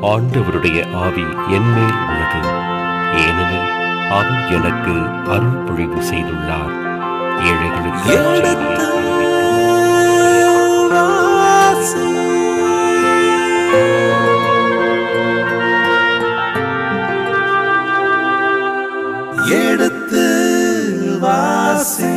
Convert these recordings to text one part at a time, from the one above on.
ஆண்டவருடைய ஆவி என்மேல் உள்ளது, ஏனெனில் அவர் எனக்கு அருள் பொழிவு செய்துள்ளார். ஏழைகளுக்கு எடுத்து வாசி.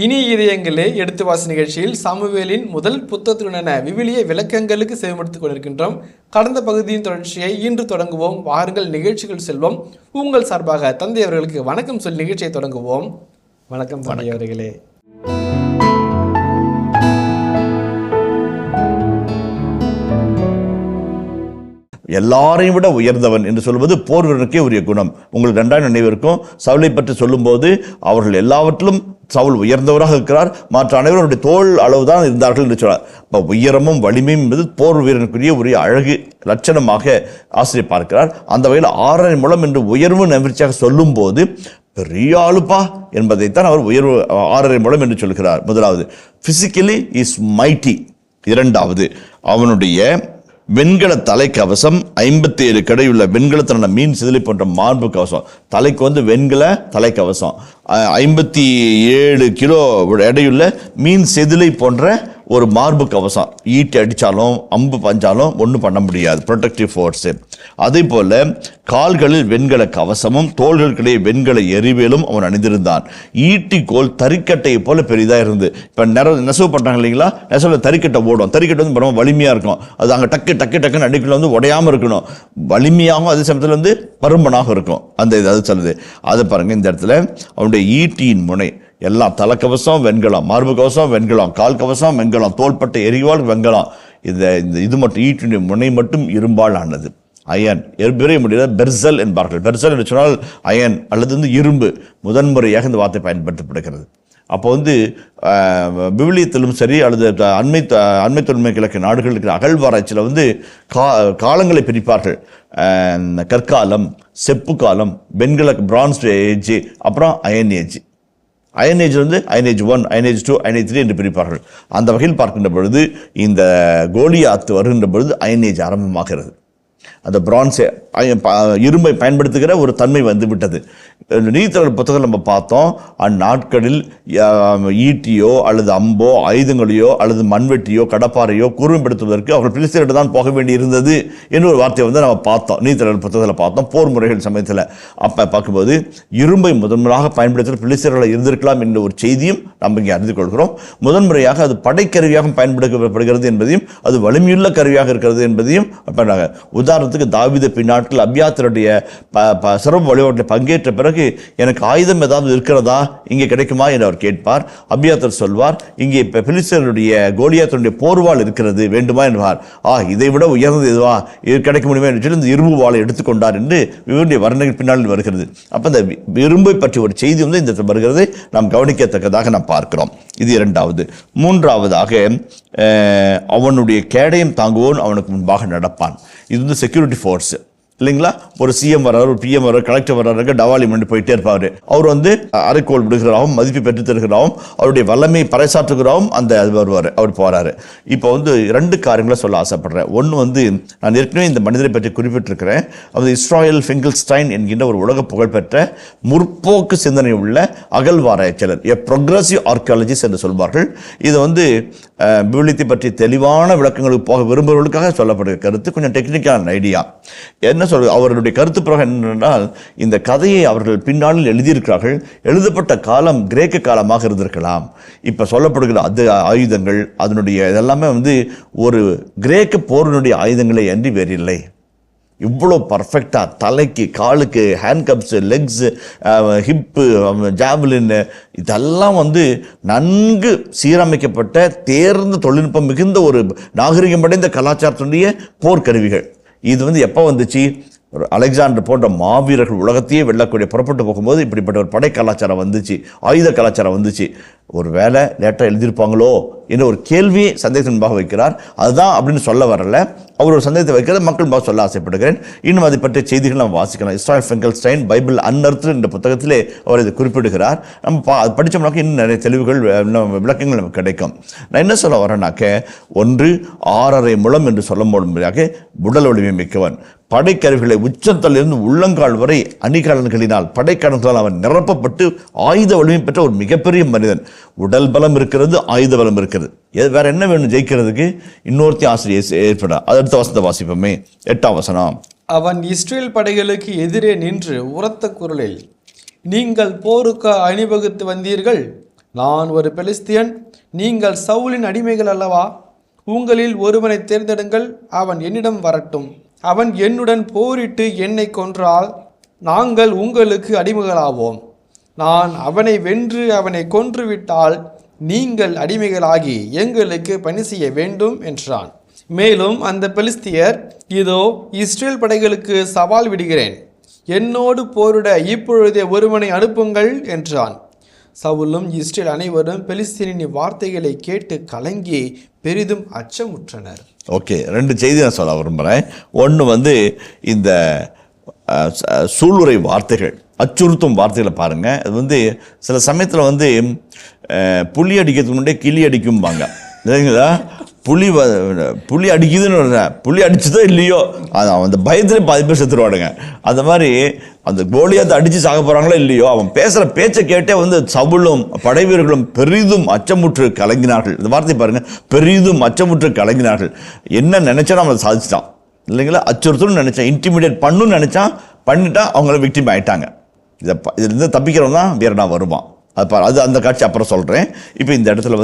இனி இதயங்களே எடுத்து வாசி நிகழ்ச்சியில் சாமுவேலின் முதல் புத்தகத்துடனான விவிலிய விளக்கங்களுக்கு செவிமடுத்துக் கொண்டிருக்கின்றோம். கடந்த பகுதியின் தொடர்ச்சியை இன்று தொடங்குவோம். வாருங்கள் நிகழ்ச்சிகள் செல்வோம். உங்கள் சார்பாக தந்தை அவர்களுக்கு வணக்கம் சொல்லி நிகழ்ச்சியை தொடங்குவோம். வணக்கம் தந்தை அவர்களே. எல்லாரையும் விட உயர்ந்தவன் என்று சொல்வது போர் வீரனுக்கே உரிய குணம். உங்களுக்கு ரெண்டாம் நினைவிற்கும் சவுலை பற்றி சொல்லும்போது அவர்கள் எல்லாவற்றிலும் சவுல் உயர்ந்தவராக இருக்கிறார், மற்ற அனைவருடைய தோல் அளவுதான் இருந்தார்கள் என்று சொல்றார். இப்போ உயரமும் வலிமையும் என்பது போர் வீரனுக்குரிய உரிய அழகு லட்சணமாக ஆசிரியர் பார்க்கிறார். அந்த வகையில் 6.5 முழம் என்று உயர்வு நம்பிக்கையாக சொல்லும் போது பெரிய ஆளுப்பா என்பதைத்தான் அவர் உயர்வு 6.5 முழம் என்று சொல்கிறார். முதலாவது பிசிக்கலி இஸ் மைட்டி. இரண்டாவது அவனுடைய வெண்கல தலைக்கவசம் 57 கடையுள்ள வெண்கலத்தின மீன் சிதலை போன்ற மார்பு கவசம். தலைக்கு வெண்கல தலைக்கவசம் 57 கிலோ எடையுள்ள மீன் செதிலை போன்ற ஒரு மார்பு கவசம். ஈட்டி அடித்தாலும் அம்பு பஞ்சாலும் ஒன்றும் பண்ண முடியாது, ப்ரொடெக்டிவ் ஃபோர்ஸு. அதே போல் கால்களில் வெண்கல கவசமும் தோள்களுக்கிடையே வெண்கல எரிவேலும் அவன் அணிந்திருந்தான். ஈட்டிக்கோள் தறிக்கட்டையை போல பெரிதாக இருந்து. இப்போ நெசவு பண்ணுறாங்க இல்லைங்களா, நெசவில் தறிக்கட்டை ஓடும். தறிக்கட்டை ரொம்ப வலிமையாக இருக்கும். அது அங்கே டக்கு டக்கு டக்குன்னு அடிக்கல உடையாமல் இருக்கணும், வலிமையாகவும் அதே சமயத்தில் பருமனாக இருக்கும். அந்த இது அது சொல்லுது. அதை பாருங்கள், இந்த இடத்துல அவனுடைய ஈட்டியின் முனை எல்லாம் தலைக்கவசம் வெண்கலம், மார்பு கவசம் வெண்கலம், கால் கவசம் வெண்கலம், தோள்பட்டை எரிவாள் வெண்கலம். இது மட்டும் ஈட்டினுடைய முனை மட்டும் இரும்பால் ஆனது. அயன் எரிபெரிய முடியாத பெர்சல் என்பார்கள். பெர்சல் என்று சொன்னால் அயன் அல்லது இரும்பு. முதன்முறையாக இந்த வார்த்தை பயன்படுத்தப்படுகிறது. அப்போ விவிலியத்திலும் சரி அல்லது அண்மை தொன்மை கிழக்கு நாடுகள் இருக்கிற அகழ்வாராய்ச்சியில் காலங்களை பிரிப்பார்கள். கற்காலம், செப்பு காலம், வெண்கல பிரான்ஸ் ஏஜ், அப்புறம் iron age. Iron age iron age 1, iron age 2, iron age 3 என்று பிரிப்பார்கள். அந்த வகையில் பார்க்கின்ற பொழுது இந்த கோலியாத்து வருகின்ற பொழுது அயன் ஏஜ் ஆரம்பமாகிறது. அந்த பிரான்ஸை இரும்பை பயன்படுத்துகிற ஒரு தன்மை வந்துவிட்டது. நீதித்தலைவர் புத்தகம் நம்ம பார்த்தோம், அந்நாட்களில் ஈட்டியோ அல்லது அம்போ ஆயுதங்களையோ அல்லது மண்வெட்டியோ கடப்பாறையோ கூர்மைப்படுத்துவதற்கு அவர்கள் பிலிஸ்தீனிடம் தான் போக வேண்டி இருந்தது என்று ஒரு வார்த்தையை நம்ம பார்த்தோம். நீதித்தலைவர் புத்தகத்தில் பார்த்தோம் போர் முறைகள் சமயத்தில். அப்போ பார்க்கும்போது இரும்பை முதன்முறையாக பயன்படுத்துகிற பிலிஸ்தீனர்கள் இருந்திருக்கலாம் என்ற ஒரு செய்தியும் நம்ம இங்கே அறிந்து கொள்கிறோம். முதன்முறையாக அது படைக்கருவியாக பயன்படுத்தப்படுகிறது என்பதையும் அது வலிமையுள்ள கருவியாக இருக்கிறது என்பதையும் பண்ணாங்க. உதாரணத்துக்கு தாவீது பின்னாட்கள் அபியாத்தருடைய சிறப்பு வழிபாட்டில் பங்கேற்ற பிறகு எனக்கு ஆயுதம் ஏதாவது இருக்கிறதா, இங்கே கிடைக்குமா என்று அவர் கேட்பார். அபியாத்தர் சொல்வார், இங்கே இப்போ பிலிஸ்தீனருடைய கோலியாத்தினுடைய போர்வாள் இருக்கிறது, வேண்டுமா என்பார். இதை விட உயர்ந்தது எதுவா, இது கிடைக்க முடியுமா என்று சொல்லி இந்த இரும்பு வாளை எடுத்துக்கொண்டார் என்று இவருடைய வர்ணனைகள் பின்னால் வருகிறது. அப்போ இந்த இரும்பை பற்றி ஒரு செய்தி இந்த வருகிறது, நாம் கவனிக்கத்தக்கதாக நாம் பார்க்கிறோம். இது இரண்டாவது. மூன்றாவதாக அவனுடைய கேடயம் தாங்குவோன் அவனுக்கு முன்பாக நடப்பான். இது செக்யூரிட்டி ஃபோர்ஸ் இல்லைங்களா. ஒரு சிஎம் வர்றாரு, ஒரு பிஎம் வர்றாரு, கலெக்டர் வர்றாரு, டவாலி மண்டி போயிட்டே இருப்பாரு. அவர் அரைக்கோள் விடுகிறாவும் மதிப்பு பெற்று தருகிறாவும் அவருடைய வல்லமை பறைசாற்றுகிறாவும் வருவார், அவர் போறாரு. இப்போ 2 காரியங்களை சொல்ல ஆசைப்படுறேன். ஒன்று நான் ஏற்கனவே இந்த மனிதரை பற்றி குறிப்பிட்டிருக்கிறேன். இஸ்ராயல் ஃபிங்கிள்ஸ்டைன் என்கின்ற ஒரு உலக புகழ்பெற்ற முற்போக்கு சிந்தனை உள்ள அகழ்வாராய்ச்சியாளர், ப்ரொக்ரெசிவ் ஆர்கியாலஜிஸ்ட் என்று சொல்வார்கள். இது விவிலியத்தை பற்றி தெளிவான விளக்கங்களுக்கு போக விரும்புகிறவர்களுக்காக சொல்லப்படுகிற கருத்து. கொஞ்சம் டெக்னிக்கல் ஐடியா என்ன அவர்களுடைய கருத்து பிரகாரம் என்னென்றால், இந்த கதையை அவர்கள் பின்னாளில் எழுதியிருக்கிறார்கள். எழுதப்பட்ட காலம் கிரேக்க காலமாக இருந்திருக்கலாம். இப்போ சொல்லப்படுகிற அது ஆயுதங்கள் அதனுடைய இதெல்லாமே ஒரு கிரேக்க போரினுடைய ஆயுதங்களை அன்றி வேறில்லை. இவ்வளோ பர்ஃபெக்டாக தலைக்கு காலுக்கு hand cups, legs, hip, javelin இதெல்லாம் நன்கு சீரமைக்கப்பட்ட தேர்ந்த தொழில்நுட்பம் மிகுந்த ஒரு நாகரிகம் அடைந்த கலாச்சாரத்தினுடைய போர்க்கருவிகள். இது எப்போ வந்துச்சு? அலெக்சாண்டர் போன்ற மாவீரர்கள் உலகத்தையே வெல்லக்கூடிய புறப்பட்டு போகும்போது இப்படிப்பட்ட ஒரு படை கலாச்சாரம் வந்துச்சு, ஆயுத கலாச்சாரம் வந்துச்சு. ஒரு வேலை லேட்டாக எழுதியிருப்பாங்களோ என்ற ஒரு கேள்வியை சந்தேகத்தின் முன்பாக வைக்கிறார். அதுதான் அப்படின்னு சொல்ல வரல, அவர் ஒரு சந்தேகத்தை வைக்கிறது மக்கள் முன்பாக சொல்ல ஆசைப்படுகிறேன். இன்னும் அதை பற்றிய செய்திகள் நம்ம வாசிக்கலாம். இஸ்ராயல் ஃபிங்கல்ஸ்டைன் பைபிள் அன்அர்த்தட் என்ற புத்தகத்திலே அவர் இதை குறிப்பிடுகிறார். நம்ம படித்தோம்னாக்க இன்னும் நிறைய தெளிவுகள் விளக்கங்கள் நமக்கு கிடைக்கும். நான் என்ன சொல்ல வரேன்னாக்க, ஒன்று 6.5 முழம் என்று சொல்ல முடியாத உடல் வலிமை மிக்கவன், படைக்கருவிகளை உச்சத்திலிருந்து உள்ளங்கால் வரை அணிகலன்களினால் படைக்கலன்களால் அவன் நிரப்பப்பட்டு ஆயுத வலிமை பெற்ற ஒரு மிகப்பெரிய மனிதன். உடல் பலம் இருக்கிறது, ஆயுத பலம் இருக்கிறது. வேற என்ன வேணும் ஜெயிக்கிறதுக்கு? இன்னொருத்தி ஆசிரியர் ஏற்பட. அடுத்த வசனத்தை வாசிப்போமே, 8ஆம் வசனம். அவன் இஸ்ரேல் படைகளுக்கு எதிரே நின்று உரத்த குரலில், நீங்கள் போருக்கு அணிவகுத்து வந்தீர்கள், நான் ஒரு பெலிஸ்தியன், நீங்கள் சவுலின் அடிமைகள் அல்லவா? உங்களில் ஒருவனை தேர்ந்தெடுங்கள், அவன் என்னிடம் வரட்டும், அவன் என்னுடன் போரிட்டு என்னை கொன்றால் நாங்கள் உங்களுக்கு அடிமைகளாவோம். நான் அவனை வென்று அவனை கொன்றுவிட்டால் நீங்கள் அடிமைகளாகி எங்களுக்கு பணி செய்ய வேண்டும் என்றான். மேலும் அந்த பெலிஸ்தியர், இதோ இஸ்ரேல் படைகளுக்கு சவால் விடுகிறேன், என்னோடு போரிட இப்பொழுதே ஒருவனை அனுப்புங்கள் என்றான். சவுலும் இஸ்ரேல் அனைவரும் பெலிஸ்தீனின் வார்த்தைகளை கேட்டு கலங்கி பெரிதும் அச்சமுற்றனர். ஓகே, 2 செய்தி நான் சொல்ல விரும்புகிறேன். ஒன்று இந்த சூளுரை வார்த்தைகள், அச்சுறுத்தும் வார்த்தைகளை பாருங்கள். அது சில சமயத்தில் புலி அடிக்கிறதுக்கு முன்னே கிளி அடிக்கும்பாங்க இல்லைங்களா? புலி அடிக்குதுன்னு, புலி அடிச்சதோ இல்லையோ அந்த பயத்தில் பாதி பேர் செத்துருவாடுங்க. அந்த மாதிரி அந்த கோலியாத்தை அடித்து சாக போகிறாங்களோ இல்லையோ, அவன் பேசுகிற பேச்சை கேட்டே சவுலும் படை வீரர்களும் பெரிதும் அச்சமுற்று கலங்கினார்கள். இந்த வார்த்தை பாருங்கள், பெரிதும் அச்சமுற்று கலங்கினார்கள். என்ன நினைச்சா அவனை சாதிச்சிட்டான் இல்லைங்களா? அச்சுறுத்தணும்னு நினைச்சான், இன்டிமிடேட் பண்ணுன்னு நினைச்சான், பண்ணிட்டா அவங்கள விக்டிம் ஆயிட்டாங்க. இதுலேருந்து தப்பிக்கிறவன் தான் வீரனா வருவான். அது அந்த காட்சி அப்புறம் சொல்கிறேன். இப்போ இந்த இடத்துல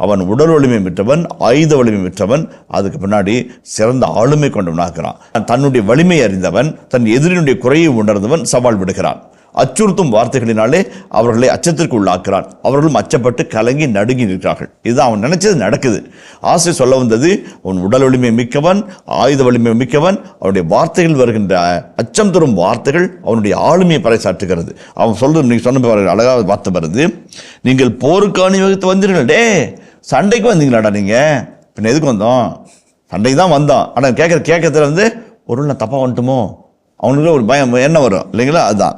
அவன் உடல் வலிமை பெற்றவன், ஆயுத வலிமை பெற்றவன், அதுக்கு பின்னாடி சிறந்த ஆளுமை கொண்டவனாகிறான். தன்னுடைய வலிமை அறிந்தவன், தன் எதிரினுடைய குறையை உணர்ந்தவன் சவால் விடுகிறான். அச்சுறுத்தும் வார்த்தைகளினாலே அவர்களை அச்சத்திற்கு உள்ளாக்குறான். அவர்களும் அச்சப்பட்டு கலங்கி நடுங்கி நிற்கிறார்கள். இதுதான் அவன் நினைச்சது நடக்குது. ஆசிரியர் சொல்ல வந்தது, அவன் உடல் வலிமை மிக்கவன், ஆயுத வலிமை மிக்கவன். அவனுடைய வார்த்தைகள் வருகின்ற அச்சம் தரும் வார்த்தைகள் அவனுடைய ஆளுமையை பறைசாற்றுகிறது. அவன் சொல்றது, நீங்க சொன்ன அழகாக வார்த்தை வருது, நீங்கள் போருக்கு அணிவகுத்து வந்தீர்கள். டே, சண்டைக்கு வந்தீங்களாடா நீங்க? பின்ன எதுக்கு வந்தோம்? சண்டைக்கு தான் வந்தோம். ஆனால் கேட்கறதுல ஒரு நான் தப்பா வந்துட்டுமோ, அவனுக்கு ஒரு பயம் என்ன வரும் இல்லைங்களா? அதுதான்,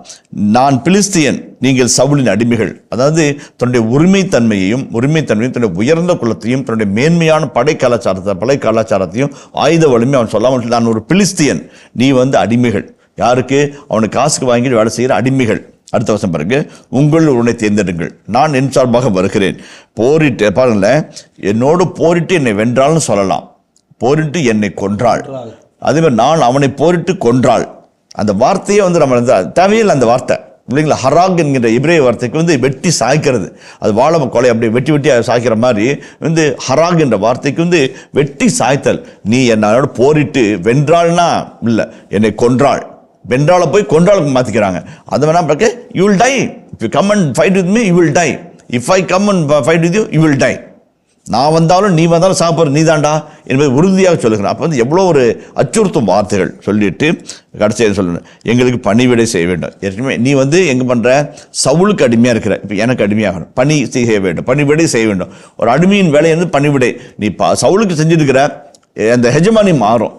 நான் பிலிஸ்தியன், நீங்கள் சவுலின் அடிமைகள். அதாவது தன்னுடைய உரிமைத்தன்மையும் தன்னுடைய உயர்ந்த குலத்தையும் தன்னுடைய மேன்மையான படை கலாச்சாரத்தையும் ஆயுத வலிமை அவன் சொல்லாமல், நான் ஒரு பிலிஸ்தியன், நீ அடிமைகள். யாருக்கு? அவனுக்கு காசுக்கு வாங்கிட்டு வேலை செய்கிற அடிமைகள். அடுத்த வருஷம் பாருங்க, உங்கள் உன்னை தேர்ந்தெடுங்கள், நான் என் சார்பாக வருகிறேன். போரிட்டு பாருங்களேன், என்னோடு போரிட்டு என்னை வென்றால்னு சொல்லலாம், போரிட்டு என்னை கொன்றாள். அதே மாதிரி நான் அவனை போரிட்டு கொன்றாள். அந்த வார்த்தையே நம்ம தேவையில்லை அந்த வார்த்தை இல்லைங்களா? ஹராக் என்கிற இப்ரேய வார்த்தைக்கு வெட்டி சாய்க்கிறது, அது வாழை கொலை அப்படி வெட்டி சாய்க்கிற மாதிரி ஹராக் என்ற வார்த்தைக்கு வெட்டி சாய்த்தல். நீ என்னோட போரிட்டு வென்றாள்னா இல்லை, என்னை கொன்றாள். வென்றாளை போய் கொன்றாளுக்கு மாற்றிக்கிறாங்க. அது வேணா பார்க்க, you will tie. If you come and fight with me, you will tie. If I come and fight with you, you will tie. நான் வந்தாலும் நீ வந்தாலும் சாப்பிட்ற நீ தாண்டா என்பதை உறுதியாக சொல்லுகிறேன். அப்போ எவ்வளோ ஒரு அச்சுறுத்தும் வார்த்தைகள் சொல்லிட்டு கடைசியாக சொல்லணும், எங்களுக்கு பணிவிடை செய்ய வேண்டும். ஏற்கனவே நீ எங்கே பண்ணுற? சவுலுக்கு அடிமையாக இருக்கிற, இப்போ எனக்கு அடிமையாகணும், பணி செய்ய வேண்டும், பணிவிடை செய்ய வேண்டும். ஒரு அடிமையின் வேலை பணிவிடை. நீ சவுலுக்கு செஞ்சுருக்கிற அந்த ஹெஜமானி மாறும்.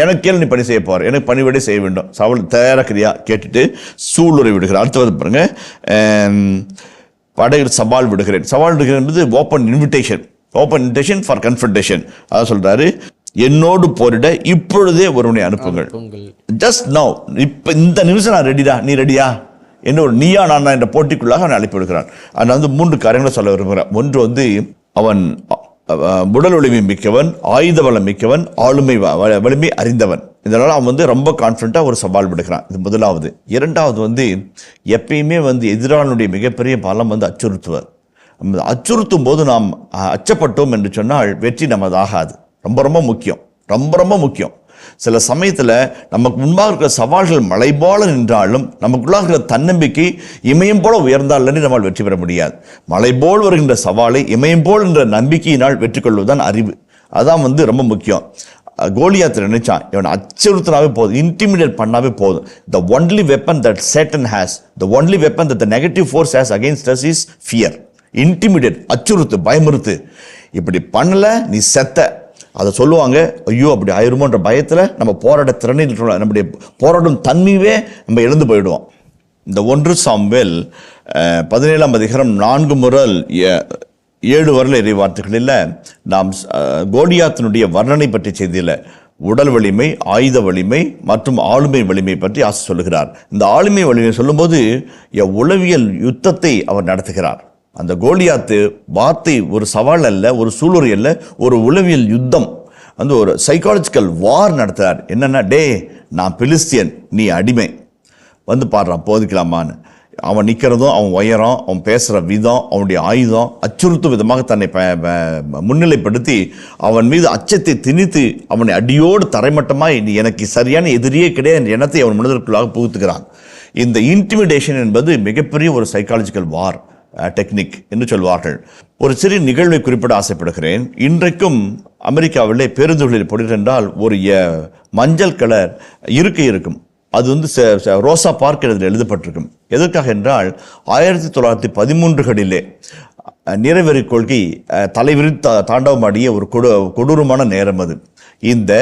எனக்கு கேள்வி, நீ பணி செய்ய போகிற, எனக்கு பணிவிடை செய்ய வேண்டும். சவுல் தயாராக்கிறியா கேட்டுட்டு சூளுரை விடுகிறார். அடுத்தது பாருங்க, படையில் சவால் விடுகிறேன். சவால் விடுகிறேன் என்பது ஓப்பன் இன்விடேஷன் ஃபார் கன்ஃபரன்டேஷன். அதான் சொல்றாரு, என்னோடு போரிட இப்பொழுதே ஒருவனை அனுப்புங்கள். ஜஸ்ட் நவ், இப்போ இந்த நிமிஷம் நான் ரெடிடா, நீ ரெடியா என்ன? ஒரு நீயா நான் என்ற போட்டிக்குள்ளாக அவனை அனுப்பி விடுகிறான். அதனால் 3 காரியங்களை சொல்ல விரும்புகிறான். ஒன்று அவன் உடல் வலிமை மிக்கவன், ஆயுத பலம் மிக்கவன், ஆளுமை வலிமை அறிந்தவன். இதனால் அவன் ரொம்ப கான்ஃபிடண்ட்டாக ஒரு சவால் விடுகிறான். இது முதலாவது. இரண்டாவது எப்பயுமே எதிரானுடைய மிகப்பெரிய பலம் அச்சுறுத்துவர். அச்சுறுத்தும் போது நாம் அச்சப்பட்டோம் என்று சொன்னால் வெற்றி நமது ஆகாது. ரொம்ப முக்கியம். சில சமயத்தில் நமக்கு முன்பாக இருக்கிற சவால்கள் மலை போல நின்றாலும் நமக்குள்ளாக இருக்கிற தன்னம்பிக்கை இமயம் போல உயர்ந்தால் நம்மால் வெற்றி பெற முடியாது. மலை போல் வருகின்ற சவாலை இமயம் போல் என்ற நம்பிக்கையினால் வெற்றி கொள்வதுதான் அறிவு. அதான் ரொம்ப முக்கியம். கோலியாத் நினைச்சான், இவன் அச்சுறுத்தினாவே போதும், இன்டிமிடேட் பண்ணாவே போதும். The only weapon that Satan has, the only weapon that the negative force has against us is fear. Intimidate, அச்சுறுத்து, பயமுறுத்து. இப்படி பண்ணல நீ செத்த. அதை சொல்லுவாங்க. ஐயோ அப்படி ஆயிருமோன்ற பயத்தில் நம்ம போராட திறனை, நம்முடைய போராடும் தன்மையே நம்ம இழந்து போயிடுவோம். இந்த 1 சாமுவேல் 17ஆம் அதிகாரம் 4 முதல் 7 வரல இறைவார்த்தைகளில் நாம் கோலியாத்தினுடைய வர்ணனை பற்றி செய்தியில் உடல் வலிமை, ஆயுத வலிமை மற்றும் ஆளுமை வலிமை பற்றி ஆசிரியர் சொல்லுகிறார். இந்த ஆளுமை வலிமை சொல்லும்போது உளவியல் யுத்தத்தை அவர் நடத்துகிறார். அந்த கோலியாத்து வார்த்தை ஒரு சவால் அல்ல, ஒரு சூளுரை அல்ல, ஒரு உளவியல் யுத்தம், அந்த ஒரு சைக்காலஜிக்கல் வார் நடத்துகிறார். என்னென்னா, டே நான் பிலிஸ்தியன், நீ அடிமை, வந்து பாடுறான் போதிக்கலாமான்னு. அவன் நிற்கிறதும், அவன் உயரம், அவன் பேசுகிற விதம், அவனுடைய ஆயுதம் அச்சுறுத்தும் விதமாக தன்னை முன்னிலைப்படுத்தி அவன் மீது அச்சத்தை திணித்து அவனை அடியோடு தரைமட்டமாய் நீ எனக்கு சரியான எதிரியே கிடையாது என்ற எண்ணத்தை அவன் மனதிற்குள்ளாக புகுத்துக்கிறான். இந்த இன்டிமிடேஷன் என்பது மிகப்பெரிய ஒரு சைக்காலஜிக்கல் வார் டெக்னிக் என்று சொல்வார்கள். ஒரு சிறிய நிகழ்வை குறிப்பிட ஆசைப்படுகிறேன். இன்றைக்கும் அமெரிக்காவிலே பேருந்துகளில் போடுகின்றால் ஒரு மஞ்சள் கலர் இருக்கை இருக்கும். அது வந்து ரோசா பார்க் இதில் எழுதப்பட்டிருக்கும். எதற்காக என்றால் 1913களிலே நிறைவேறி கொள்கை தலைவிரி தாண்டவமாடிய ஒரு கொடூரமான நேரம் அது. இந்த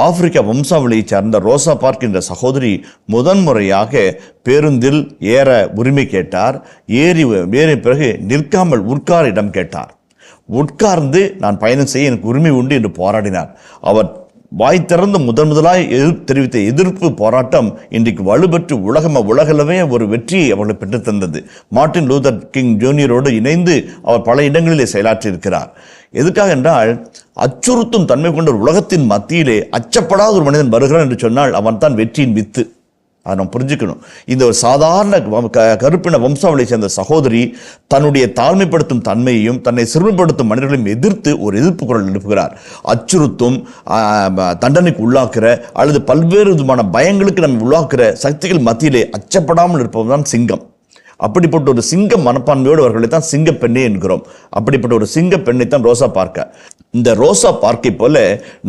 ஆப்பிரிக்கா வம்சாவளியை சார்ந்த ரோசா பார்க் என்ற சகோதரி முதன்முறையாக பேருந்தில் ஏற உரிமை கேட்டார். ஏறிய பிறகு நிற்காமல் உட்கார இடம் கேட்டார். உட்கார்ந்து நான் பயணம் செய்ய எனக்கு உரிமை உண்டு என்று போராடினார். அவர் வாய் திறந்து முதலாய் தெரிவித்த எதிர்ப்பு போராட்டம் இன்றைக்கு வலுப்பெற்று உலகளவே ஒரு வெற்றியை அவர்களை பெற்றுத்தந்தது. மார்ட்டின் லூதர் கிங் ஜூனியரோடு இணைந்து அவர் பல இடங்களிலே செயலாற்றியிருக்கிறார். எதுக்காக என்றால், அச்சுறுத்தும் தன்மை கொண்ட ஒரு உலகத்தின் மத்தியிலே அச்சப்படாத ஒரு மனிதன் வருகிறான் என்று சொன்னால் அவன் தான் வெற்றியின் வித்து. அதை நம்ம புரிஞ்சுக்கணும். இந்த ஒரு சாதாரண கருப்பின வம்சாவளியை சேர்ந்த சகோதரி தன்னுடைய தாழ்மைப்படுத்தும் தன்மையையும் தன்னை சிறுமைப்படுத்தும் மனிதர்களையும் எதிர்த்து ஒரு எதிர்ப்பு குரல் எழுப்புகிறார். அச்சுறுத்தும், தண்டனைக்கு உள்ளாக்குற அல்லது பல்வேறு விதமான பயங்களுக்கு நம்ம உள்ளாக்குற சக்திகள் மத்தியிலே அச்சப்படாமல் இருப்பதுதான் சிங்கம். அப்படிப்பட்ட ஒரு சிங்க மனப்பான்மையோடு அவர்களை தான் சிங்க பெண்ணே என்கிறோம். அப்படிப்பட்ட ஒரு சிங்க பெண்ணை தான் ரோசா பார்க்க. இந்த ரோசா பார்க்கை போல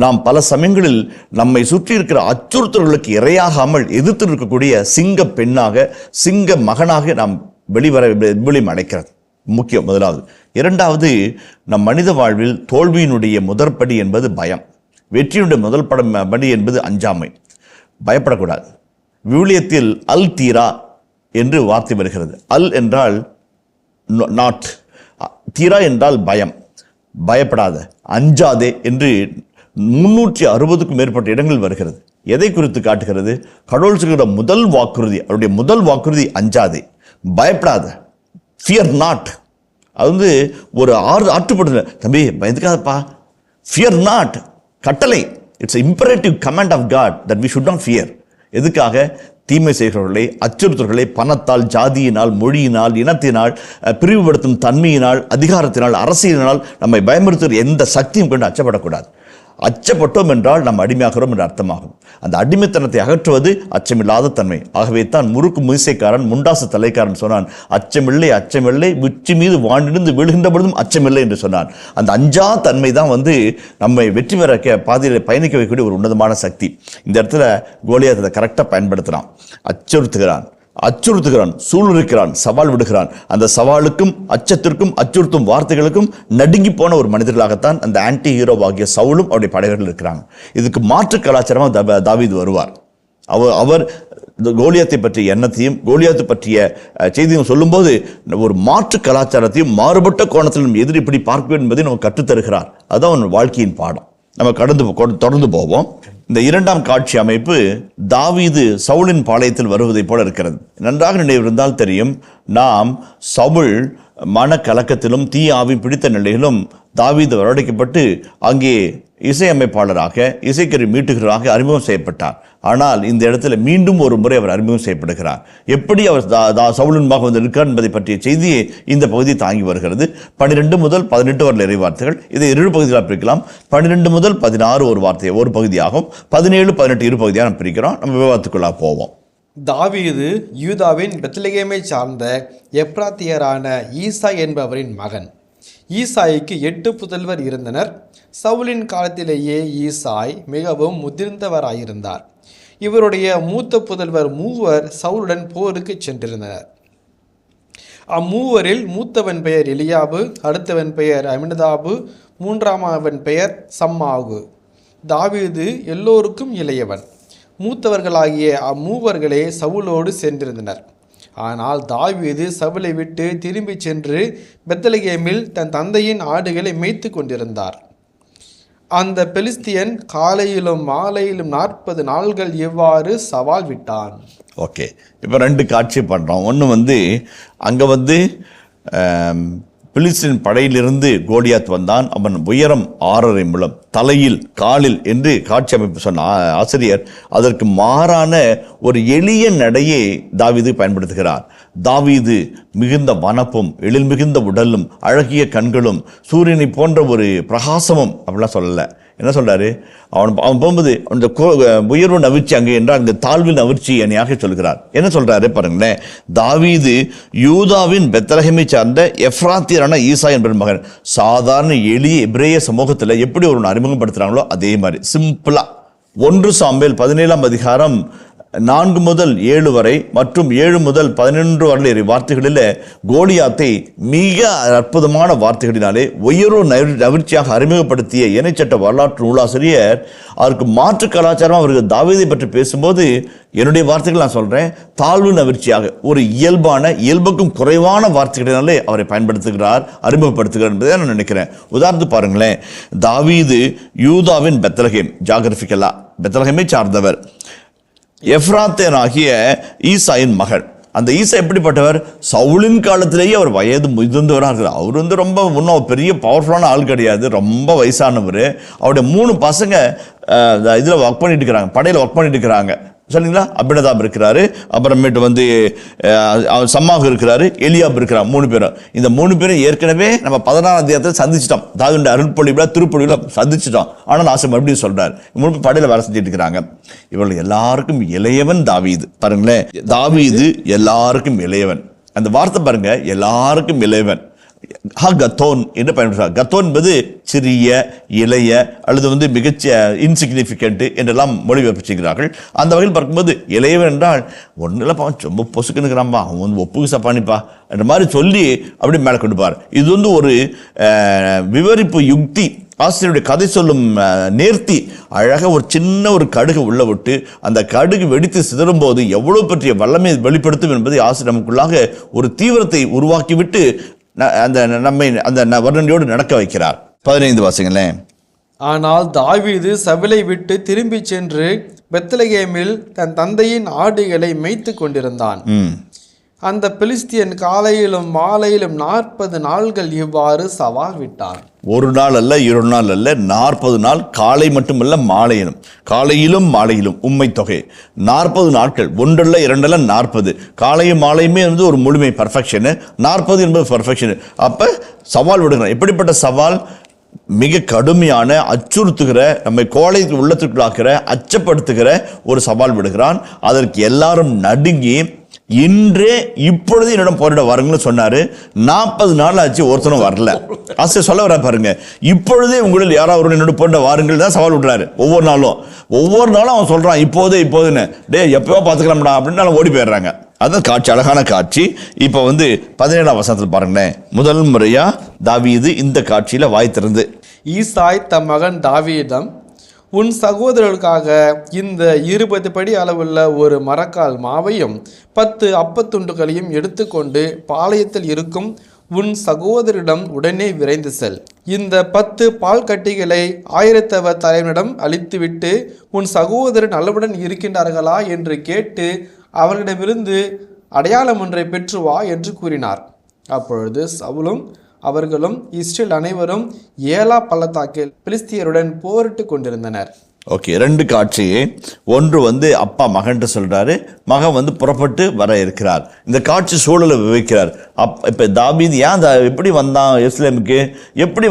நாம் பல சமயங்களில் நம்மை சுற்றி இருக்கிற அச்சுறுத்தல்களுக்கு இரையாகாமல் எதிர்த்து இருக்கக்கூடிய சிங்க பெண்ணாக, சிங்க மகனாக நாம் வெளி அடைக்கிறது முக்கியம். முதலாவது. இரண்டாவது, நம் மனித வாழ்வில் தோல்வியினுடைய முதற்படி என்பது பயம். வெற்றியுடைய முதல் படி என்பது அஞ்சாமை. பயப்படக்கூடாது. விவிலியத்தில் அல் தீரா என்று வார்த்தை வருகிறது. அல் என்றால் நாட், தீரா என்றால் பயம். பயப்படாத, அஞ்சாதே என்று 360க்கும் மேற்பட்ட இடங்கள் வருகிறது. எதை குறித்து காட்டுகிறது? கடவுள் சொல்கிற முதல் வாக்குறுதி, அவருடைய முதல் வாக்குறுதி அஞ்சாதே, பயப்படாத, ஃபியர் நாட். அது வந்து ஒரு ஆற்றுப்படுத்த, தம்பி பயந்துக்காதப்பா, ஃபியர் நாட் கட்டளை. It's imperative command of God that we should not fear. எதுக்காக? தீமை செய்கிறவர்களை, அச்சுறுத்தல்களை பணத்தால், ஜாதியினால், மொழியினால், இனத்தினால், பிரிவுபடுத்தும் தன்மையினால், அதிகாரத்தினால், அரசியலினால் நம்மை பயமுறுத்துகிற எந்த சக்தியும் கொண்டு அச்சப்படக்கூடாது. அச்சப்பட்டோம் என்றால் நாம் அடிமையாகிறோம் என்று அர்த்தமாகும். அந்த அடிமைத்தனத்தை அகற்றுவது அச்சமில்லாத தன்மை. ஆகவே தான் முறுக்கு மீசைக்காரன், முண்டாசு தலைக்காரன் சொன்னான், அச்சமில்லை, அச்சமில்லை, உச்சி மீது வாண்டிருந்து விழுகின்ற பொழுதும் அச்சமில்லை என்று சொன்னான். அந்த அஞ்சா தன்மை தான் வந்து நம்மை வெற்றி பெற பாதையில் பயணிக்க வைக்கக்கூடிய ஒரு உன்னதமான சக்தி. இந்த இடத்துல கோலியாத் அதை கரெக்டாக பயன்படுத்துகிறான். அச்சுறுத்துகிறான், சூழ்நிலைக்கிறான், சவால் விடுகிறான். அந்த சவாலுக்கும் அச்சத்திற்கும் அச்சுறுத்தும் வார்த்தைகளுக்கும் நடுங்கி போன ஒரு மனிதர்களாகத்தான் அந்த ஆன்டி ஹீரோவாகிய சவுலும் அவருடைய படைகள் இருக்கிறாங்க. இதுக்கு மாற்று கலாச்சாரமாக தாவீது வருவார். அவர் கோலியாத்தை பற்றிய எண்ணத்தையும் கோலியாத்து பற்றிய செய்தியும் சொல்லும்போது ஒரு மாற்று கலாச்சாரத்தையும் மாறுபட்ட கோணத்தில் எதிரி எப்படி பார்க்க வேண்டும் என்பதை நமக்கு கற்றுத்தருகிறார். அதுதான் அவன் வாழ்க்கையின் பாடம். நம்ம தொடர்ந்து போவோம். இந்த இரண்டாம் காட்சி அமைப்பு தாவீது சவுலின் பாளையத்தில் வருவதை போல இருக்கிறது. நன்றாக நினைவிருந்தால் தெரியும், நாம் சவுல் மனக்கலக்கத்திலும் தீ ஆவி பிடித்த நிலையிலும் தாவீது வரவழைக்கப்பட்டு அங்கே இசையமைப்பாளராக, இசைக்கருவி மீட்டுகிறவராக அறிமுகம் செய்யப்பட்டார். ஆனால் இந்த இடத்துல மீண்டும் ஒரு முறை அவர் அறிமுகம் செய்யப்படுகிறார். எப்படி அவர் சவுலின்பாக வந்து இருக்கார் என்பதை பற்றிய செய்தியை இந்த பகுதி தாங்கி வருகிறது. 12 முதல் 18 வரல இறைவார்த்தைகள். இதை 2 பகுதிகளாக பிரிக்கலாம். 12 முதல் 16 ஒரு வார்த்தையை ஒரு பகுதியாகும். 17, 18 இரு பகுதியாக நம்ம பிரிக்கிறோம். நம்ம விவாதத்துக்குள்ளாக போவோம். தாவீது யூதாவின் பெத்லகேமை சார்ந்த எப்ராத்தியரான ஈசாய் என்பவரின் மகன். ஈசாய்க்கு 8 புதல்வர் இருந்தனர். சவுலின் காலத்திலேயே ஈசாய் மிகவும் முதிர்ந்தவராயிருந்தார். இவருடைய மூத்த புதல்வர் 3 சவுலுடன் போருக்கு சென்றிருந்தனர். அம்மூவரில் மூத்தவன் பெயர் எலியாபு, அடுத்தவன் பெயர் அமினதாபு, மூன்றாமவன் பெயர் சம்மாகு. தாவீது எல்லோருக்கும் இளையவன். மூத்தவர்களாகிய அம்மூவர்களே சவுலோடு சென்றிருந்தனர். ஆனால் தாவீது சவுலை விட்டு திரும்பி சென்று பெத்லகேமில் தன் தந்தையின் ஆடுகளை மேய்த்து கொண்டிருந்தார். அந்த பெலிஸ்தியன் காலையிலும் மாலையிலும் 40 நாள்கள் இவ்வாறு சவால் விட்டான். ஓகே, இப்போ 2 காட்சி பண்ணுறோம். ஒன்று அங்கே பிலிஸ்தீன் படையிலிருந்து கோலியாத் வந்தான். அவன் உயரம் 6.5 முழம், தலையில் காலில் என்று காட்சி அமைப்பு சொன்ன ஆசிரியர் அதற்கு மாறான ஒரு எளிய நடையை தாவீது பயன்படுத்துகிறார். தாவீது மிகுந்த வனப்பும் எழில் மிகுந்த உடலும் அழகிய கண்களும் சூரியனை போன்ற ஒரு பிரகாசமும் அப்படிலாம் சொல்லலை. என்ன சொல்றாரு? அவன் போகும்போது அந்த உயர்வு நவிர்ச்சி அங்கே என்றால் அங்கே தாழ்வு நவிர்ச்சி அணியாக சொல்கிறார். என்ன சொல்றாரு பாருங்களேன். தாவீது யூதாவின் பெத்லகேமை சார்ந்த எப்ராத்தியரான ஈசா என்பவர் மகன். சாதாரண எளிய எபிரேய சமூகத்தில் எப்படி ஒரு அறிமுகப்படுத்துறாங்களோ அதே மாதிரி சிம்பிளா 1 சாமுவேல் 17ஆம் அதிகாரம் 4 முதல் 7 வரை மற்றும் 7 முதல் 11 வரை வார்த்தைகளில் கோலியாத்தை மிக அற்புதமான வார்த்தைகளினாலே உயர்வு நவிர்ச்சியாக அறிமுகப்படுத்திய இணைச்சட்ட வரலாற்று நூலாசிரியர் அதற்கு மாற்று கலாச்சாரம் அவர்கள் தாவீதை பற்றி பேசும்போது என்னுடைய வார்த்தைகள் நான் சொல்றேன், தாழ்வு நவிர்ச்சியாக ஒரு இயல்புக்கும் குறைவான வார்த்தைகளினாலே அவரை பயன்படுத்துகிறார், அறிமுகப்படுத்துகிறார் என்பதை நான் நினைக்கிறேன். உதாரணத்துக்கு பாருங்களேன், தாவீது யூதாவின் பெத்லகேம் ஜாகிரபிக்கலா பெத்லகேமை சார்ந்தவர், எப்ராத்தேனாகிய ஈசாயின் மகள். அந்த ஈசா எப்படிப்பட்டவர்? சவுலின் காலத்திலேயே அவர் வயது முதிர்ந்தவராக இருக்கிறார். அவர் ரொம்ப முன்ன பெரிய பவர்ஃபுல்லான ஆள் கிடையாது, ரொம்ப வயசானவர். அவருடைய 3 பசங்க இதில் ஒர்க் பண்ணிட்டு இருக்கிறாங்க, படையில் ஒர்க் பண்ணிட்டு இருக்கிறாங்க. சரிங்களா? அபினதாப் இருக்கிறாரு, அப்புறமேட்டு சம்மாகு இருக்கிறாரு, எலியாப் இருக்கிறார். 3 பேரும். இந்த 3 பேரும் ஏற்கனவே நம்ம 16ஆம் அத்தியாயத்தில் சந்திச்சிட்டோம். தாவீதுடைய அருள்பொழிவுல திருப்பொழிவுல சந்திச்சிட்டோம். ஆனால் ஆசை மறுபடியும் சொல்றாரு, 3 படையில வேலை செஞ்சுட்டு இருக்கிறாங்க. இவர்கள் எல்லாருக்கும் இளையவன் தாவீது. பாருங்களேன், தாவீது எல்லாருக்கும் இளையவன். அந்த வார்த்தை பாருங்க, எல்லாருக்கும் இளையவன். கத்தோன் என்று பயன்படுத்துகிறார். கத்தோன் என்பது சிறிய, இளைய அல்லது மிகச்ச இன்சிக்னிஃபிகண்ட் என்றெல்லாம் மொழிபெயர்ப்பு செய்கிறார்கள். அந்த வகையில் பார்க்கும்போது இளையவன் என்றால் ஒன்றும் ரொம்ப பொசுக்குன்னுக்கிறான்பா, அவன் ஒப்புக்கு சப்பானிப்பா என்ற மாதிரி சொல்லி அப்படி மேலே கொண்டுப்பார். இது ஒரு விவரிப்பு யுக்தி, ஆசிரியருடைய கதை சொல்லும் நேர்த்தி. அழகாக ஒரு சின்ன ஒரு கடுகு உள்ள விட்டு அந்த கடுகு வெடித்து சிதறும் போது எவ்வளவு பற்றிய வல்லமை வெளிப்படுத்தும் என்பதை ஆசிரியர் நமக்குள்ளாக ஒரு தீவிரத்தை உருவாக்கிவிட்டு நம்மை அந்த வர்ணனையோடு நடக்க வைக்கிறார். 15 வாசிங்களேன். ஆனால் தாவீது சவுலை விட்டு திரும்பி சென்று பெத்லகேமில் தன் தந்தையின் ஆடுகளை மேய்த்து கொண்டிருந்தான். அந்த பெலிஸ்தியன் காலையிலும் மாலையிலும் 40 நாள்கள் இவ்வாறு சவால் விட்டான். 1 நாள் அல்ல, 2 நாள் அல்ல, 40 நாள். காலை மட்டுமல்ல, மாலையிலும், காலையிலும் மாலையிலும் உண்மை தொகை 40 நாட்கள். 1 அல்ல, 2 அல்ல, 40. காலையும் மாலையுமே ஒரு முழுமை, பர்ஃபெக்ஷனு. 40 என்பது பர்ஃபெக்ஷனு. அப்ப சவால் விடுகிறான். எப்படிப்பட்ட சவால்? மிக கடுமையான, அச்சுறுத்துகிற, நம்மை கோழை உள்ளத்திற்குள்ளாக்குற, அச்சப்படுத்துகிற ஒரு சவால் விடுகிறான். அதற்கு எல்லாரும் நடுங்கி இன்றே இப்பொழுது என்னிடம் போரிட வாருங்கன்னு சொன்னாரு. 40 நாள் ஆச்சு, ஒருத்தனும் வரல. ஆசிரியர் சொல்ல வர பாருங்க, இப்பொழுதே உங்களில் யாராவது என்னோட போரிட வாருங்கள் தான் சவால் விடுறாரு. ஒவ்வொரு நாளும் அவன் சொல்றான் இப்போதுன்னு. எப்பயோ பார்த்துக்கலாம்டா அப்படின்னு ஓடி போயிடுறாங்க. அதான் காட்சி, அழகான காட்சி. இப்போ 17ஆம் வசனத்தில் பாருங்களேன், முதல் முறையா தாவீது இந்த காட்சியில வாய் திறந்து, ஈசாய் தம் மகன் தாவீதம், உன் சகோதரர்களுக்காக இந்த 20 படி அளவுள்ள ஒரு மரக்கால் மாவையும் 10 அப்பத்துண்டுகளையும் எடுத்துக்கொண்டு பாளையத்தில் இருக்கும் உன் சகோதரிடம் உடனே விரைந்து செல். இந்த 10 பால் கட்டிகளை ஆயிரத்தவர் தலைவனிடம் அளித்துவிட்டு உன் சகோதரன் நலவுடன் இருக்கின்றார்களா என்று கேட்டு அவர்களிடமிருந்து அடையாளம் ஒன்றை பெற்று வா என்று கூறினார். அப்பொழுது சவுலும் அவர்களும் இஸ்ரேல் அனைவரும் ஏலா பள்ளத்தாக்கில் பிலிஸ்தியருடன் போரிட்டு கொண்டிருந்தனர். ஓகே, 2 காட்சி. ஒன்று அப்பா மகன்ட்டு சொல்றாரு, மகன் புறப்பட்டு வர இருக்கிறார். இந்த காட்சி சூழலை விவரிக்கிறார். இப்போ தாவீது ஏன் எப்படி வந்தான் எருசலேமுக்கு, எப்படி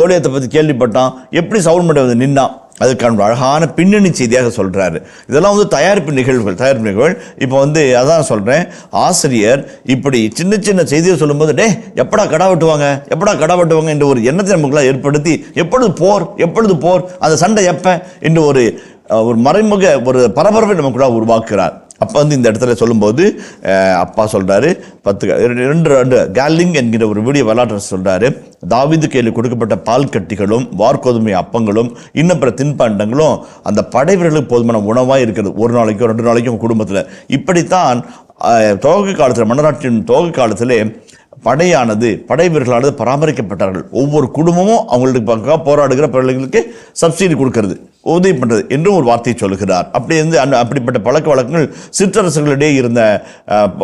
கோலியாத்தை பற்றி கேள்விப்பட்டான், எப்படி சவுல் மண்டை நின்னான், அதுக்கான அழகான பின்னணி செய்தியாக சொல்றாரு. இதெல்லாம் தயாரிப்பு நிகழ்வுகள். இப்போ அதான் சொல்றேன், ஆசிரியர் இப்படி சின்ன சின்ன செய்தியை சொல்லும்போது எப்படா கடா வெட்டுவாங்க என்ற ஒரு எண்ணத்தை நமக்குள்ள ஏற்படுத்தி, எப்பொழுது போர் அந்த சண்டை எப்ப என்று ஒரு மறைமுக ஒரு பரபரப்பை நமக்குள்ள உருவாக்குகிறார். அப்போ வந்து இந்த இடத்துல சொல்லும்போது அப்பா சொல்கிறாரு 2 கேலிங் என்கிற ஒரு வீடியோ வரலாற்று சொல்கிறாரு, தாவீது கையில் கொடுக்கப்பட்ட பால் கட்டிகளும் வார்கோதுமை அப்பங்களும் இன்னும் பிற தின்பண்டங்களும் அந்த படை வீரர்களுக்கு போதுமான உணவாக இருக்கிறது. 1 நாளைக்கோ 2 நாளைக்கும் குடும்பத்தில். இப்படித்தான் துவக்க காலத்தில், மன்னராட்சியின் துவக்க காலத்திலே படை வீரர்களானது பராமரிக்கப்பட்டார்கள். ஒவ்வொரு குடும்பமும் அவங்களுக்கு பக்கா போராடுகிற பிள்ளைகளுக்கு சப்சிடி கொடுக்கறது, உதவி பண்ணுறது என்றும் ஒரு வார்த்தையை சொல்லுகிறார். அப்படிப்பட்ட பழக்க வழக்கங்கள் சிற்றரசுகளிடையே இருந்த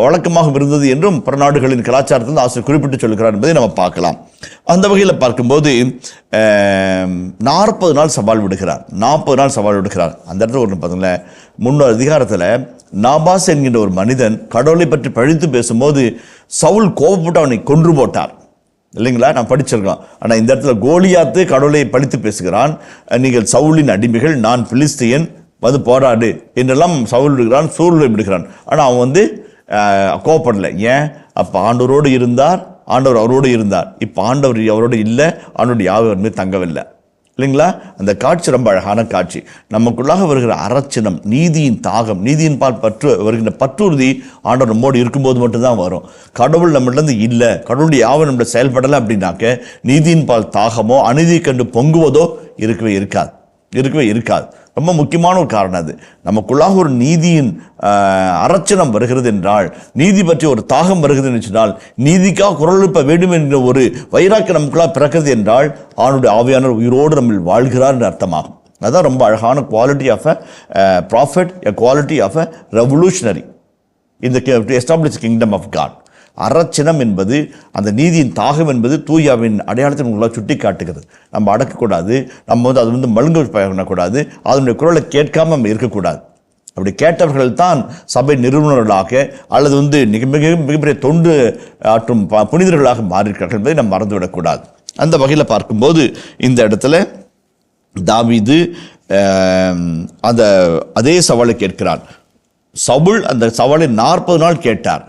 வழக்கமாக இருந்தது என்றும் பிற நாடுகளின் கலாச்சாரத்தில் ஆசிரியர் குறிப்பிட்டு சொல்லுகிறார் என்பதை நம்ம பார்க்கலாம். அந்த வகையில் பார்க்கும்போது 40 நாள் சவால் விடுகிறார். 40 நாள் சவால் விடுகிறார். அந்த இடத்துல ஒன்று பார்த்தீங்களேன், 3 அதிகாரத்தில் நாபாஸ் என்கின்ற ஒரு மனிதன் கடவுளை பற்றி பழித்து பேசும்போது சவுல் கோபப்பட்டு அவனை கொன்று போட்டார் இல்லைங்களா, நான் படிச்சிருக்கோம். ஆனால் இந்த இடத்துல கோலியாத்து கடவுளை பழித்து பேசுகிறான். நீங்கள் சவுலின் அடிமைகள், நான் பிலிஸ்தியன், வந்து போராடு என்றெல்லாம் சவுல் விடுகிறான், சூழ்நிலை விடுகிறான். ஆனால் அவன் வந்து கோபப்படலை. ஏன்? அப்போ ஆண்டவரோடு இருந்தார், ஆண்டவர் அவரோடு இருந்தார். இப்போ ஆண்டவர் அவரோடு இல்லை, ஆண்டவர் யாவர் மீது தங்கவில்லை இல்லைங்களா. அந்த காட்சி ரொம்ப அழகான காட்சி. நமக்குள்ளாக வருகிற அரச்சினம், நீதியின் தாகம், நீதியின் பால் வருகின்ற பற்றுறுதி ஆண்டவர் நம்மோடு இருக்கும்போது மட்டும்தான் வரும். கடவுள் நம்மளிருந்து இல்லை, கடவுளுடைய யாவர் நம்மள செயல்படலை அப்படின்னாக்க நீதியின் பால் தாகமோ அநீதி கண்டு பொங்குவதோ இருக்கவே இருக்காது. ரொம்ப முக்கியமான ஒரு காரணம் அது. நமக்குள்ளாக ஒரு நீதியின் அரச்சனம் வருகிறது என்றால், நீதி பற்றி ஒரு தாகம் வருகிறது என்று சொன்னால், நீதிக்காக குரல் எழுப்ப வேண்டும் என்கிற ஒரு வைராக்கியம் நமக்குள்ளாக பிறக்கிறது என்றால், ஆணுடைய ஆவியானவர் உயிரோடு நம்ம வாழ்கிறார் என்று அர்த்தமாகும். அதுதான் ரொம்ப அழகான quality of a prophet, a quality of a revolutionary in to establish kingdom of God. அறச்சினம் என்பது, அந்த நீதியின் தாகம் என்பது தூயாவின் அடையாளத்தை உங்களால் சுட்டி காட்டுகிறது. நம்ம அடக்கக்கூடாது, நம்ம வந்து அது வந்து மழுங்க பண்ணக்கூடாது, அதனுடைய குரலை கேட்காம நம்ம இருக்கக்கூடாது. அப்படி கேட்டவர்கள் தான் சபை நிறுவனர்களாக அல்லது வந்து மிகப்பெரிய தொண்டு ஆற்றும் புனிதர்களாக மாறியிருக்கிறார்கள் என்பதை நம்ம மறந்துவிடக்கூடாது. அந்த வகையில் பார்க்கும்போது இந்த இடத்துல தாவீது அந்த அதே சவாலை கேட்கிறார். சவுல் அந்த சவாலை 40 நாள் கேட்டார்.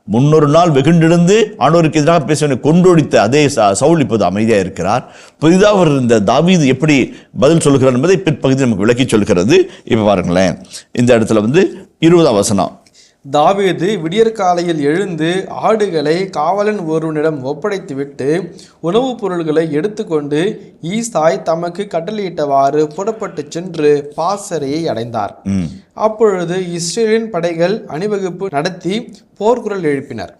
300 நாள் வெகுண்டிருந்து ஆண்டவருக்கு எதிராக பேச கொன்றொழித்த அதே சவுல் இப்போது அமைதியாக இருக்கிறார். புதிதாக இந்த தாவீது எப்படி பதில் சொல்லுகிறார் என்பதை பிற்பகுதி நமக்கு விளக்கி சொல்கிறது. இப்போ பாருங்களேன், இந்த இடத்துல வந்து 20ஆம் வசனம். தாவீது விடியற்காலையில் எழுந்து ஆடுகளை காவலன் ஒருவனிடம் ஒப்படைத்துவிட்டு உணவுப் பொருள்களை எடுத்துக்கொண்டு ஈசாய் தமக்கு கட்டளையிட்டவாறு புறப்பட்டு சென்று பாசறையை அடைந்தார். அப்பொழுது இஸ்ரேலின் படைகள் அணிவகுப்பு நடத்தி போர்க்குரல் எழுப்பினர்.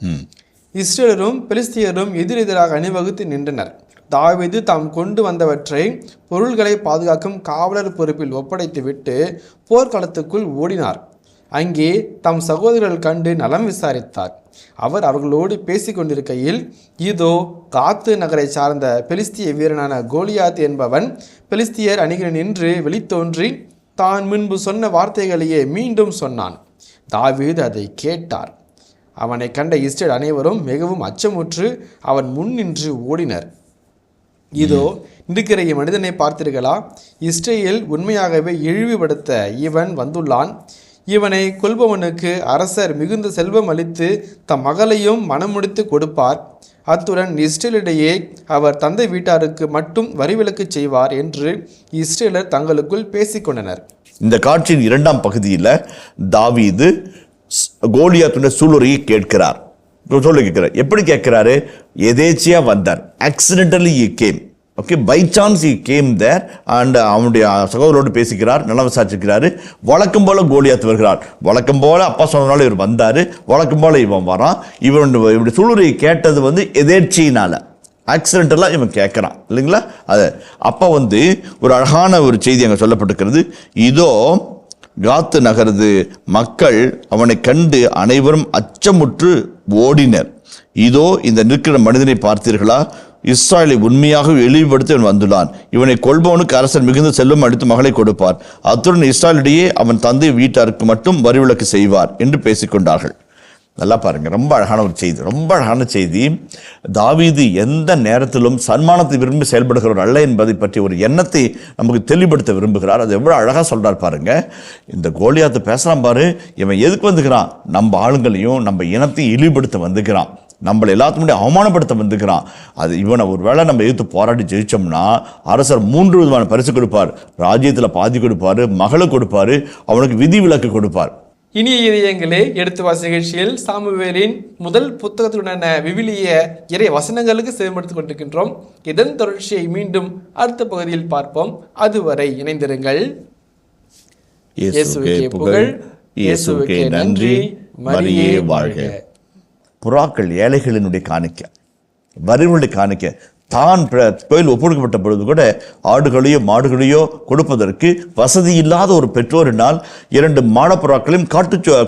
இஸ்ரேலரும் பெலிஸ்தியரும் எதிரெதிராக அணிவகுத்து நின்றனர். தாவீது தாம் கொண்டு வந்தவற்றை பொருள்களை பாதுகாக்கும் காவலர் பொறுப்பில் ஒப்படைத்துவிட்டு போர்க்களத்துக்குள் ஓடினார். அங்கே தம் சகோதரர்கள் கண்டு நலம் விசாரித்தார். அவர் அவர்களோடு பேசி கொண்டிருக்கையில், இதோ காத்து நகரை சார்ந்த பெலிஸ்திய வீரனான கோலியாத் என்பவன் பெலிஸ்தியர் அணிகளில் நின்று வெளித்தோன்றி தான் முன்பு சொன்ன வார்த்தைகளையே மீண்டும் சொன்னான். தாவீது அதை கேட்டார். அவனை கண்ட இஸ்ரேல் அனைவரும் மிகவும் அச்சமுற்று அவன் முன் நின்று ஓடினர். இதோ இருக்கிற மனிதனை பார்த்தீர்களா? இஸ்ரேல் உண்மையாகவே இழிவுபடுத்த இவன் வந்துள்ளான். இவனை கொல்பவனுக்கு அரசர் மிகுந்த செல்வம் அளித்து தம் மகளையும் மனமுடித்து கொடுப்பார். அத்துடன் இஸ்ரேலிடையே அவர் தந்தை வீட்டாருக்கு மட்டும் வரிவிலக்கு செய்வார் என்று இஸ்ரேலர் தங்களுக்குள் பேசிக்கொண்டனர். இந்த காட்சியின் 2ஆம் பகுதியில் தாவீது கோலியாத்துடைய சூளுரையை கேட்கிறார். எப்படி கேட்கிறாரு? எதேச்சியா வந்தார். Accidentally he came. Okay, by chance he came there and அவனுடைய சகோதரோடு பேசிக்கிறார், நல்லா விசாரிச்சுக்கிறாரு. வழக்கம் போல கோலியாத் வருகிறார். வழக்கம் போல அப்பா சொன்னதுனால இவர் வந்தார், வழக்கம் போல இவன் வரான். இவனுடைய சூளுரையை கேட்டது வந்து எதேர்ச்சியினால, ஆக்சிடென்டலாக இவன் கேட்குறான் இல்லைங்களா. அது அப்போ வந்து ஒரு அழகான ஒரு செய்தி அங்கே சொல்லப்பட்டிருக்கிறது. இதோ காத்து நகரது மக்கள் அவனை கண்டு அனைவரும் அச்சமுற்று ஓடினர். இதோ இந்த நிற்கிற மனிதனை பார்த்தீர்களா? இஸ்ராயலை உண்மையாக இழிவுபடுத்தி அவன் வந்துள்ளான். இவனை கொல்பவனுக்கு அரசர் மிகுந்த செல்வம் அளித்து மகளை கொடுப்பார். அத்துடன் இஸ்ராயலிடையே அவன் தந்தை வீட்டாருக்கு மட்டும் வரிவிலக்கு செய்வார் என்று பேசிக்கொண்டார்கள். நல்லா பாருங்க, ரொம்ப அழகான ஒரு செய்தி, ரொம்ப அழகான செய்தி. தாவீது எந்த நேரத்திலும் சன்மானத்தை விரும்பி செயல்படுகிறவர் அல்ல என்பதை பற்றி ஒரு எண்ணத்தை நமக்கு தெளிவுபடுத்த விரும்புகிறார். அது எவ்வளோ அழகாக சொல்கிறார் பாருங்க. இந்த கோலியாத்து பேசலாம் பாரு, இவன் எதுக்கு வந்துக்கிறான்? நம்ம ஆளுங்களையும் நம்ம இனத்தையும் இழிவுபடுத்த வந்துக்கிறான், நம்மளை எல்லாத்துக்கும் அவமானப்படுத்த வந்துக்கிறான். அது இவனை ஒரு வேளை நம்ம எதிர்த்து போராடி ஜெயிச்சோம்னா அரசர் 3 விதமான பரிசு கொடுப்பார். ராஜ்யத்தில் பாதி கொடுப்பார், மகளை கொடுப்பார், அவனுக்கு விதி விலக்கு கொடுப்பார். இனிய இதயங்களே, எடுத்து வாசி நிகழ்ச்சியில் சாமுவேலின் முதல் புத்தகத்துடனான விவிலிய இறை வசனங்களுக்கு செவிமடுத்துக் கொண்டிருக்கின்றோம். இதன் தொடர்ச்சியை மீண்டும் அடுத்த பகுதியில் பார்ப்போம். அதுவரை இணைந்திருங்கள். இயேசுவுக்கே புகழ், இயேசுவுக்கே நன்றி, மரியே வாழ்க. புறாக்கள் ஏழைகளினுடைய காணிக்க, வறியவர்களுடைய காணிக்க தான் கோயில் ஒப்புக்கொடுக்கப்பட்ட பொழுது கூட ஆடுகளையோ மாடுகளையோ கொடுப்பதற்கு வசதி இல்லாத ஒரு பெற்றோரினால் 2 மாடப்புறாக்களையும்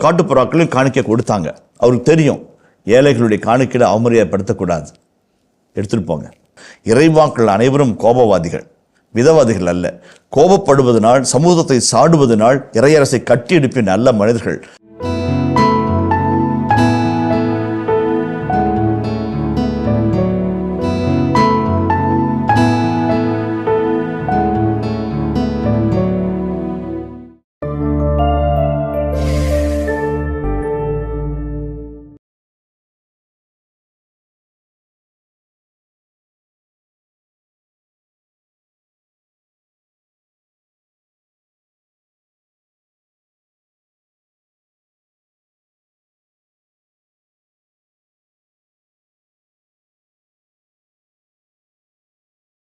காட்டுப்புறாக்களையும் காணிக்க கொடுத்தாங்க. அவருக்கு தெரியும் ஏழைகளுடைய காணிக்கையை அவமரியாதைப்படுத்தக்கூடாது, எடுத்துட்டு போங்க. இறைவாக்கள் அனைவரும் கோபவாதிகள், மிதவாதிகள் அல்ல. கோபப்படுவதனால், சமூகத்தை சாடுவதனால் இறையரசை கட்டி எழுப்பிய நல்ல மனிதர்கள்.